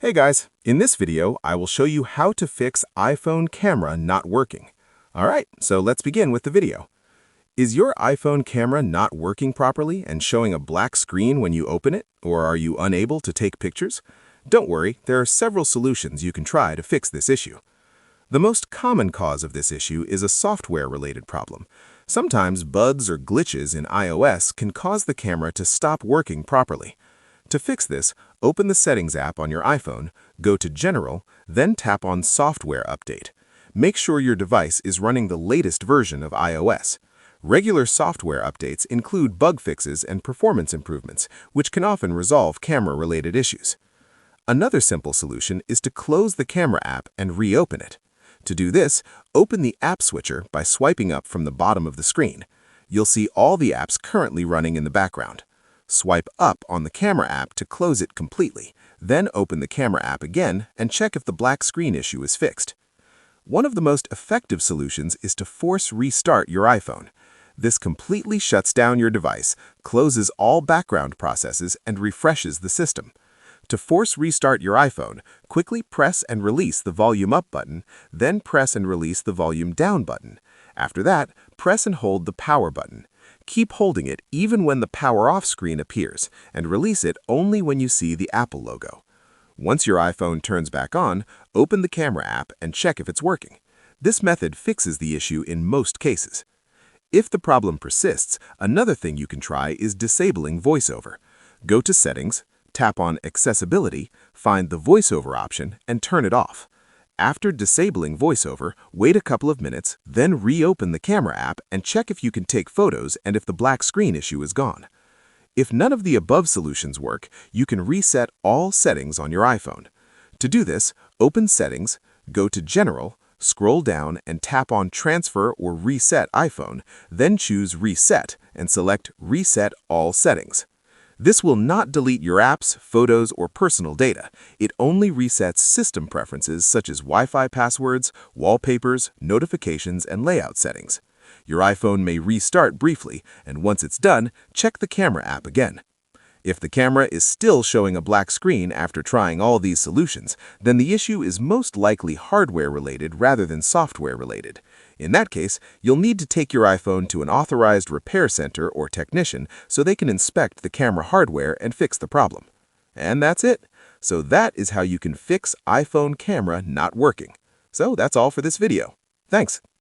Hey guys, in this video, I will show you how to fix iPhone camera not working. Alright, so let's begin with the video. Is your iPhone camera not working properly and showing a black screen when you open it, or are you unable to take pictures? Don't worry, there are several solutions you can try to fix this issue. The most common cause of this issue is a software-related problem. Sometimes bugs or glitches in iOS can cause the camera to stop working properly. To fix this, open the Settings app on your iPhone, go to General, then tap on Software Update. Make sure your device is running the latest version of iOS. Regular software updates include bug fixes and performance improvements, which can often resolve camera-related issues. Another simple solution is to close the camera app and reopen it. To do this, open the app switcher by swiping up from the bottom of the screen. You'll see all the apps currently running in the background. Swipe up on the camera app to close it completely, then open the camera app again and check if the black screen issue is fixed. One of the most effective solutions is to force restart your iPhone. This completely shuts down your device, closes all background processes, and refreshes the system. To force restart your iPhone, quickly press and release the volume up button, then press and release the volume down button. After that, press and hold the power button. Keep holding it even when the power off screen appears, and release it only when you see the Apple logo. Once your iPhone turns back on, open the camera app and check if it's working. This method fixes the issue in most cases. If the problem persists, another thing you can try is disabling VoiceOver. Go to Settings, tap on Accessibility, find the VoiceOver option, and turn it off. After disabling VoiceOver, wait a couple of minutes, then reopen the camera app and check if you can take photos and if the black screen issue is gone. If none of the above solutions work, you can reset all settings on your iPhone. To do this, open Settings, go to General, scroll down and tap on Transfer or Reset iPhone, then choose Reset and select Reset All Settings. This will not delete your apps, photos, or personal data. It only resets system preferences such as Wi-Fi passwords, wallpapers, notifications, and layout settings. Your iPhone may restart briefly, and once it's done, check the camera app again. If the camera is still showing a black screen after trying all these solutions, then the issue is most likely hardware-related rather than software-related. In that case, you'll need to take your iPhone to an authorized repair center or technician so they can inspect the camera hardware and fix the problem. And that's it. So that is how you can fix iPhone camera not working. So that's all for this video. Thanks.